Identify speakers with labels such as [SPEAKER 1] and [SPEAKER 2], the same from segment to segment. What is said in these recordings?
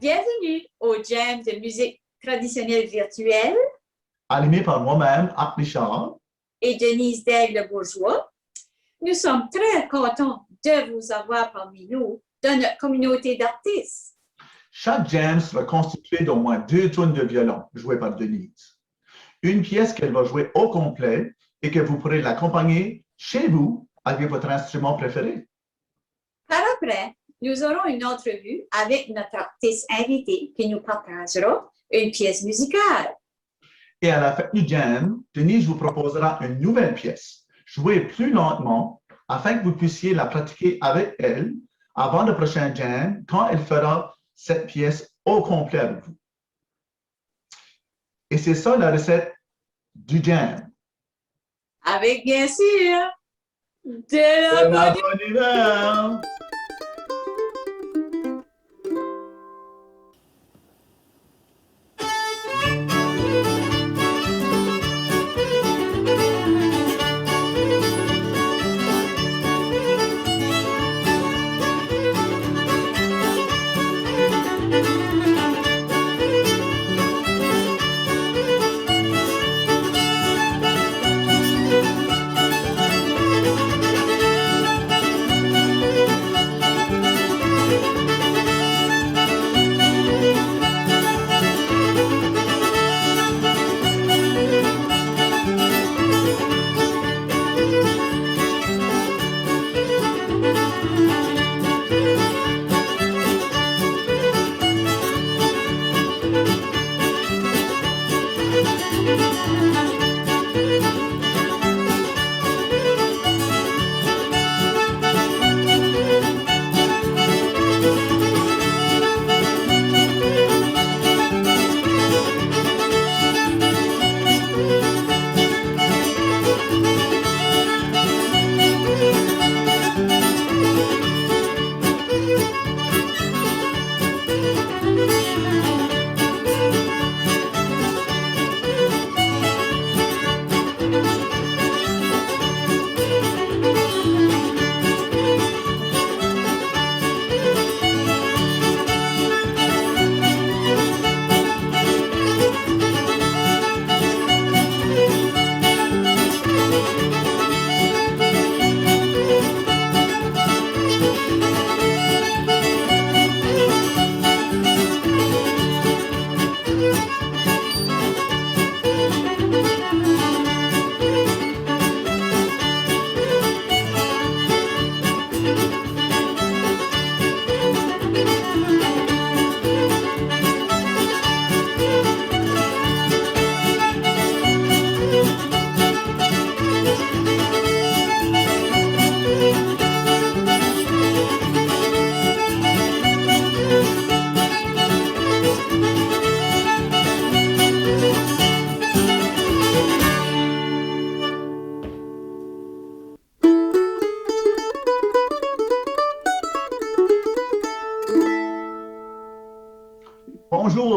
[SPEAKER 1] Bienvenue au Jam de musique traditionnelle virtuelle
[SPEAKER 2] animé par moi-même, Art Richard,
[SPEAKER 1] et Denise Daigle-Bourgeois. Nous sommes très contents de vous avoir parmi nous dans notre communauté d'artistes.
[SPEAKER 2] Chaque jam sera constitué d'au moins 2 tunes de violon jouées par Denise. Une pièce qu'elle va jouer au complet et que vous pourrez l'accompagner chez vous avec votre instrument préféré.
[SPEAKER 1] Par après, nous aurons une entrevue avec notre artiste invité qui nous partagera une pièce musicale.
[SPEAKER 2] Et à la fin du jam, Denise vous proposera une nouvelle pièce, jouée plus lentement afin que vous puissiez la pratiquer avec elle avant le prochain jam quand elle fera cette pièce au complet avec vous. Et c'est ça la recette du jam.
[SPEAKER 1] Avec bien sûr de la bonne
[SPEAKER 2] humeur.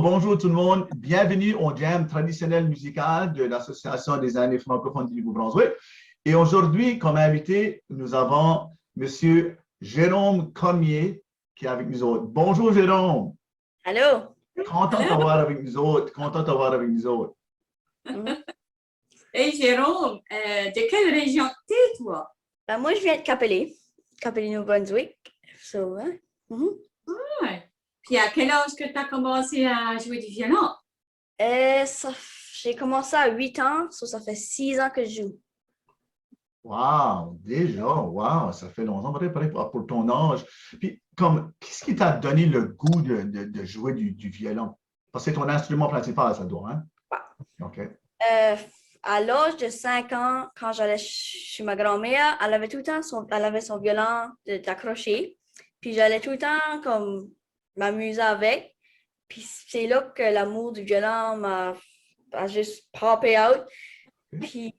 [SPEAKER 2] Bonjour tout le monde. Bienvenue au jam traditionnel musical de l'Association des années francophones du Nouveau-Brunswick. Et aujourd'hui, comme invité, nous avons M. Jérôme Cormier qui est avec nous autres. Bonjour Jérôme.
[SPEAKER 3] Allô.
[SPEAKER 2] Content de t'avoir avec nous autres. Content de t'avoir avec nous autres.
[SPEAKER 1] Hey Jérôme, de quelle région t'es toi?
[SPEAKER 3] Ben, moi, je viens de Capelé, Nouveau-Brunswick. So, hein?
[SPEAKER 1] Ouais. Puis à quel âge que tu as commencé à jouer du violon?
[SPEAKER 3] J'ai commencé à 8 ans, ça fait 6 ans que je joue.
[SPEAKER 2] Wow, déjà, wow, ça fait longtemps, pareil pour ton âge. Puis, qu'est-ce qui t'a donné le goût de jouer du violon? Parce que c'est ton instrument principal, ça doit, hein?
[SPEAKER 3] Ouais.
[SPEAKER 2] OK.
[SPEAKER 3] À l'âge de 5 ans, quand j'allais chez ma grand-mère, elle avait tout le temps elle avait son violon d'accrocher. Puis j'allais tout le temps comme m'amuser avec. Puis c'est là que l'amour du violon m'a juste poppé out. Puis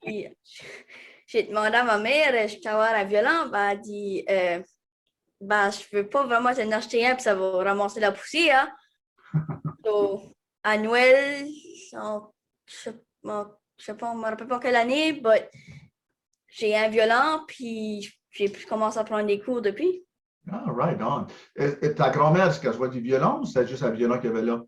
[SPEAKER 3] j'ai demandé à ma mère, je peux avoir un violon? Ben, elle dit, je veux pas vraiment t'en acheter un, puis ça va ramasser la poussière. So, à Noël, je sais pas, je me rappelle pas quelle année, mais j'ai un violon, puis j'ai pu commencer à prendre des cours depuis.
[SPEAKER 2] Ah, right on. Et ta grand-mère, est-ce qu'elle jouait du violon ou c'est juste un violon qu'il y avait là?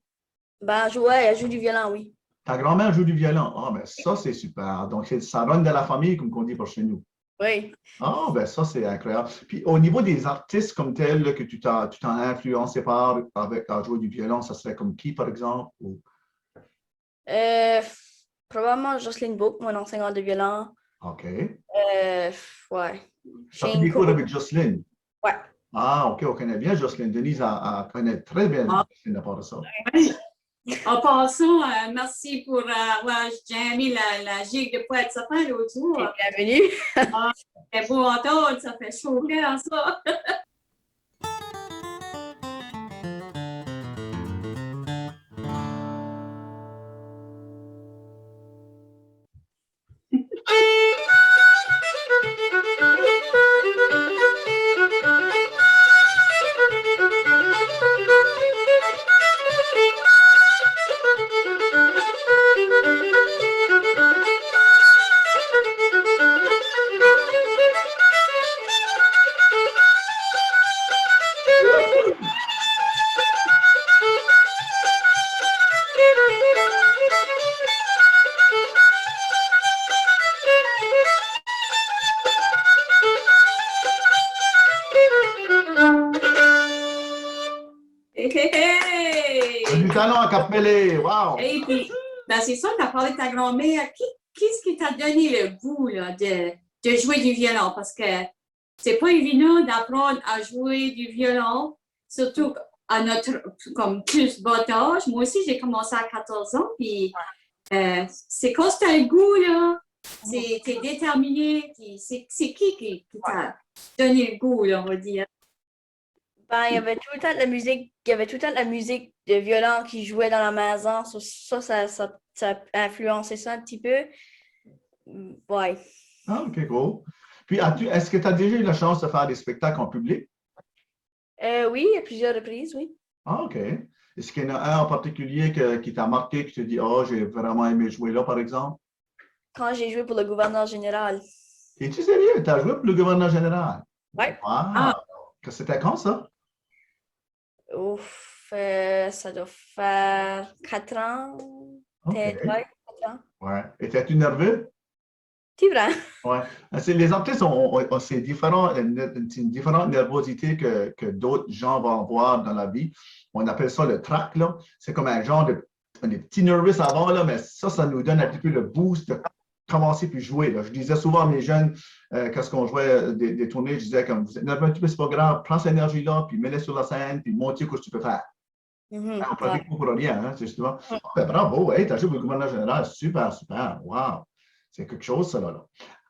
[SPEAKER 3] Ben, elle joue du violon, oui.
[SPEAKER 2] Ta grand-mère joue du violon. Ah, ben ça, c'est super. Donc, ça run de la famille, comme on dit pour chez nous.
[SPEAKER 3] Oui.
[SPEAKER 2] Ah, ben ça, c'est incroyable. Puis, au niveau des artistes comme tels, là, que tu t'en as influencé par avec à jouer du violon, ça serait comme qui, par exemple? Ou...
[SPEAKER 3] Euh, Probablement Jocelyne Book, mon enseignante de violon.
[SPEAKER 2] OK.
[SPEAKER 3] Ouais.
[SPEAKER 2] Ça fait
[SPEAKER 3] Shane
[SPEAKER 2] des cours
[SPEAKER 3] Cole.
[SPEAKER 2] avec Jocelyne.
[SPEAKER 3] Ouais.
[SPEAKER 2] Ah, OK, on connaît bien Jocelyne. Denise connaît très bien
[SPEAKER 1] Ah.
[SPEAKER 2] Jocelyne à part de ça.
[SPEAKER 1] Oui. En passant, merci pour avoir jammé la gigue de poète sapin l'autre jour.
[SPEAKER 3] Bienvenue.
[SPEAKER 1] C'est beau entendre, ça fait chaud au cœur, ça. Hey, hey, hey!
[SPEAKER 2] Du talent à Cap-Mêlé, wow!
[SPEAKER 1] Et puis, ben c'est ça, tu as parlé de ta grand-mère. Qu'est-ce qui t'a donné le goût là, de jouer du violon? Parce que c'est pas évident d'apprendre à jouer du violon, surtout à notre comme plus bas âge. Moi aussi, j'ai commencé à 14 ans, puis c'est quand tu as le goût, là, t'es déterminé, puis c'est qui t'a donné le goût, là, on va dire?
[SPEAKER 3] Ben, il y avait tout le temps de la musique, il y avait tout le temps de la musique de violon qui jouait dans la maison. Ça a influencé ça un petit peu. Ouais.
[SPEAKER 2] Ah, OK, cool. Puis, est-ce que tu as déjà eu la chance de faire des spectacles en public?
[SPEAKER 3] Oui, à plusieurs reprises, oui.
[SPEAKER 2] Ah, OK. Est-ce qu'il y en a un en particulier qui t'a marqué, que tu te dis, oh, j'ai vraiment aimé jouer là, par exemple?
[SPEAKER 3] Quand j'ai joué pour le gouverneur général.
[SPEAKER 2] Es-tu sérieux? Tu as joué pour le gouverneur général?
[SPEAKER 3] Ouais.
[SPEAKER 2] Wow! C'était quand ça?
[SPEAKER 3] Ouf, ça doit faire 4 ans.
[SPEAKER 2] OK.
[SPEAKER 3] Peut-être, ouais, 4 ans.
[SPEAKER 2] Ouais. Étais-tu nerveux?
[SPEAKER 3] C'est vrai.
[SPEAKER 2] Ouais. Les artistes c'est différent, c'est une différente nervosité que d'autres gens vont avoir dans la vie. On appelle ça le trac, là. C'est comme un genre des petits nervous avant, là, mais ça nous donne un petit peu le boost de commencer puis jouer. Là. Je disais souvent à mes jeunes, quand on jouait des tournées, je disais comme vous êtes nerveux un petit peu, c'est pas grave, prends cette énergie-là, puis mets-la sur la scène, puis montre ce que tu peux faire.
[SPEAKER 3] Mhm,
[SPEAKER 2] On pratique
[SPEAKER 3] ouais.
[SPEAKER 2] pas pour rien, hein, c'est justement. Ben, bravo, hey, t'as joué pour le gouverneur général, super, super, wow. C'est quelque chose, ça, là.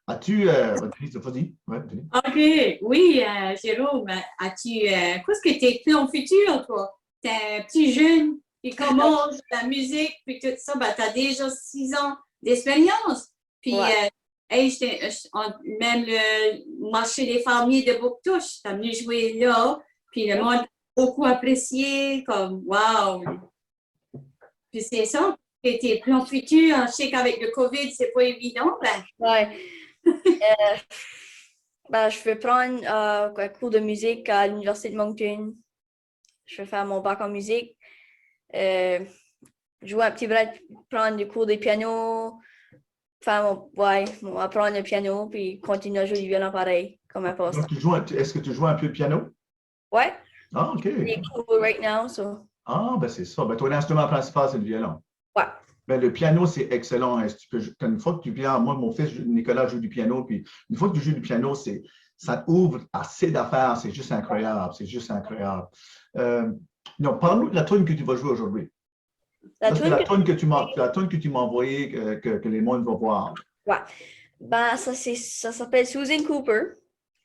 [SPEAKER 2] As-tu, vas-y, ouais, vas-y.
[SPEAKER 1] OK, oui, Jérôme, qu'est-ce que tes plans futurs, toi? T'es un petit jeune qui commence la musique, puis tout ça, ben, t'as déjà 6 ans d'expérience. Puis,
[SPEAKER 3] Ouais.
[SPEAKER 1] hey, même le marché des fermiers de Bouctouche, t'as venu jouer là, puis le monde a beaucoup apprécié, comme, wow! Puis c'est ça, et tes plans futurs, je sais qu'avec le COVID, c'est pas évident, ben,
[SPEAKER 3] Ouais. Ben, je vais prendre un cours de musique à l'Université de Moncton. Je vais faire mon bac en musique. Jouer un petit peu, prendre des cours de piano, apprendre le piano, puis continuer à jouer du violon pareil, comme un poste.
[SPEAKER 2] Donc, est-ce que tu joues un peu de piano?
[SPEAKER 3] Ouais,
[SPEAKER 2] Ah, OK.
[SPEAKER 3] j'ai des cours right now, so.
[SPEAKER 2] Ah, ben c'est ça. Ben, ton instrument principal, c'est le violon.
[SPEAKER 3] Ouais.
[SPEAKER 2] Ben, le piano, c'est excellent. Hein. Une fois que tu viens, moi, mon fils Nicolas joue du piano, puis une fois que tu joues du piano, ça t'ouvre assez d'affaires. C'est juste incroyable. C'est juste incroyable. Non, parle-nous de la tune que tu vas jouer aujourd'hui.
[SPEAKER 3] La
[SPEAKER 2] C'est
[SPEAKER 3] tune
[SPEAKER 2] la
[SPEAKER 3] que...
[SPEAKER 2] tune que tu m'as envoyée, que les gens vont voir.
[SPEAKER 3] Ouais. Ben, ça s'appelle Susan Cooper.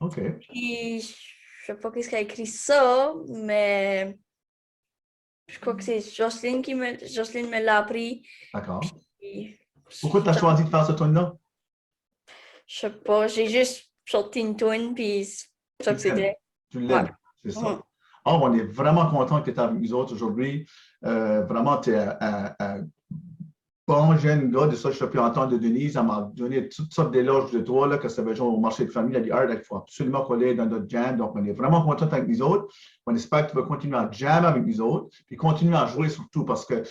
[SPEAKER 2] OK.
[SPEAKER 3] Puis, je sais pas qu'est-ce qu'elle a écrit ça, mais je crois que c'est Jocelyne me l'a appris.
[SPEAKER 2] D'accord.
[SPEAKER 3] Puis,
[SPEAKER 2] Pourquoi tu as choisi de faire ce tune-là?
[SPEAKER 3] je sais pas, j'ai juste sorti une tune, puis c'est ça que c'était.
[SPEAKER 2] Tu l'aimes,
[SPEAKER 3] Ouais.
[SPEAKER 2] c'est ça. Oh, on est vraiment content que tu es avec nous autres aujourd'hui. Vraiment, tu es un bon jeune gars, de ça, je peux entendre de Denise, elle m'a donné toutes sortes d'éloges de toi, là, que ça va jouer au marché de famille, elle a dit, il faut absolument coller dans notre jam. Donc, on est vraiment content avec nous autres. On espère que tu vas continuer à jam avec nous autres, puis continuer à jouer surtout, parce que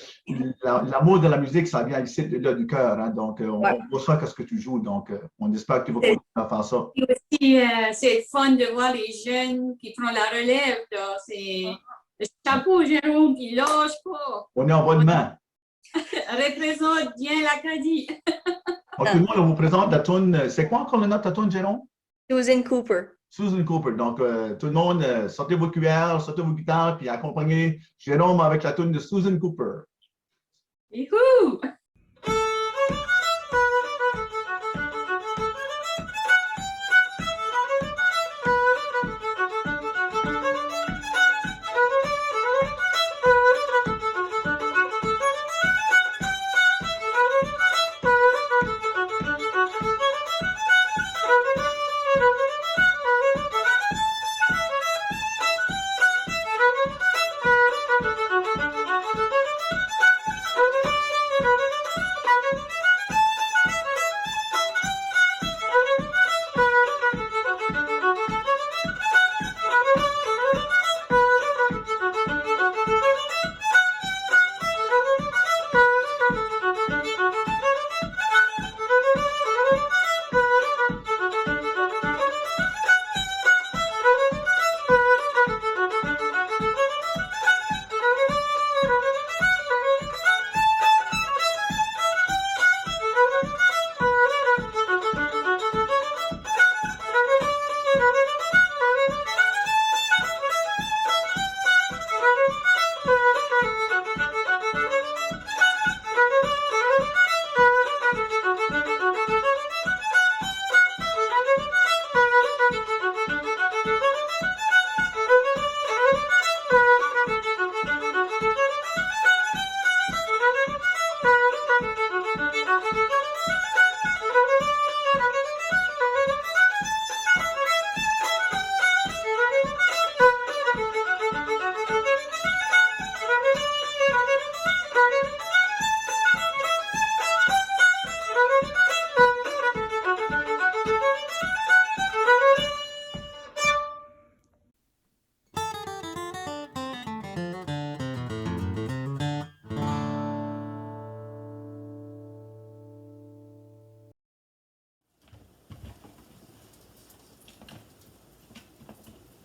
[SPEAKER 2] l'amour de la musique, ça vient ici du cœur. Hein, donc, on ressent ce que tu joues. Donc, on espère que tu vas continuer à faire ça.
[SPEAKER 1] Et aussi, c'est fun de voir les jeunes qui prennent la relève. Là. C'est le chapeau, Jérôme, qui lâche pas.
[SPEAKER 2] On est en bonne main.
[SPEAKER 1] Représente bien l'Acadie.
[SPEAKER 2] Donc, tout le monde, on vous présente la toune. C'est quoi encore le nom de ta toune, Jérôme?
[SPEAKER 3] Susan Cooper.
[SPEAKER 2] Susan Cooper. Donc, tout le monde, sortez vos cuillères, sortez vos guitares, puis accompagnez Jérôme avec la toune de Susan Cooper.
[SPEAKER 1] Youhou!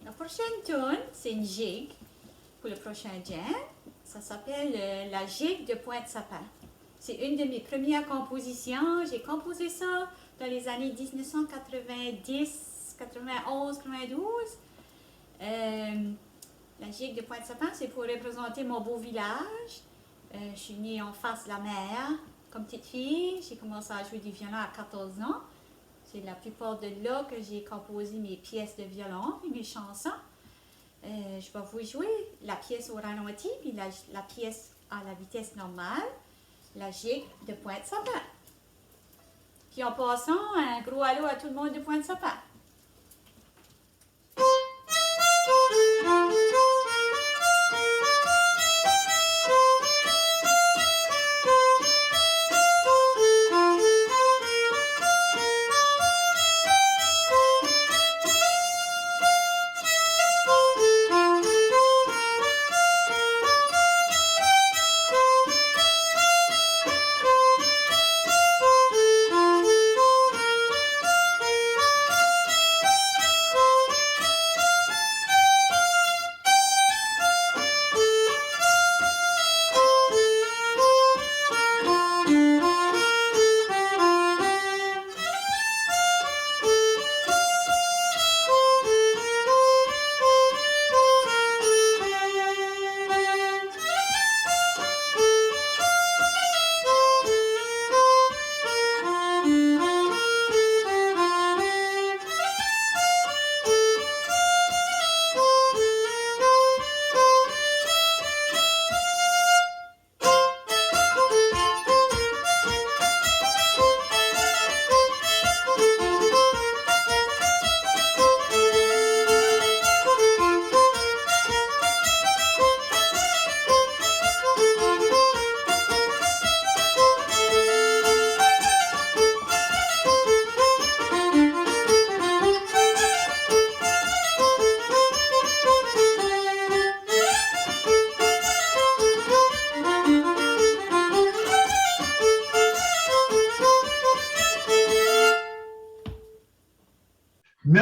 [SPEAKER 1] La prochaine tune, c'est une gigue pour le prochain jam. Ça s'appelle la gigue de Pointe-Sapin. C'est une de mes premières compositions. J'ai composé ça dans les années 1990, 91, 92. La gigue de Pointe-Sapin, c'est pour représenter mon beau village. Je suis née en face de la mer comme petite fille. J'ai commencé à jouer du violon à 14 ans. C'est la plupart de là que j'ai composé mes pièces de violon et mes chansons. Je vais vous jouer la pièce au ralenti puis la pièce à la vitesse normale, la gigue de Pointe-Sapin. Puis en passant, un gros allô à tout le monde de Pointe-Sapin.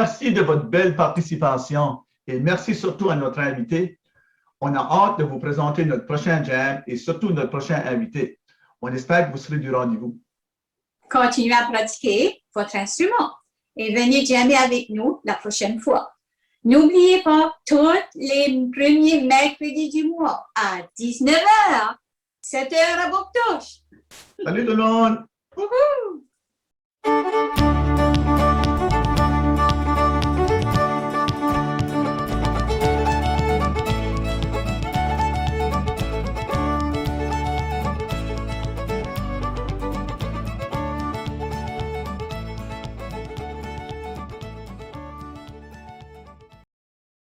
[SPEAKER 2] Merci de votre belle participation et merci surtout à notre invité. On a hâte de vous présenter notre prochain jam et surtout notre prochain invité. On espère que vous serez du rendez-vous.
[SPEAKER 1] Continuez à pratiquer votre instrument et venez jammer avec nous la prochaine fois. N'oubliez pas, tous les premiers mercredis du mois à 19h, 7h à Boctouche.
[SPEAKER 2] Salut tout le monde!
[SPEAKER 1] Wouhou!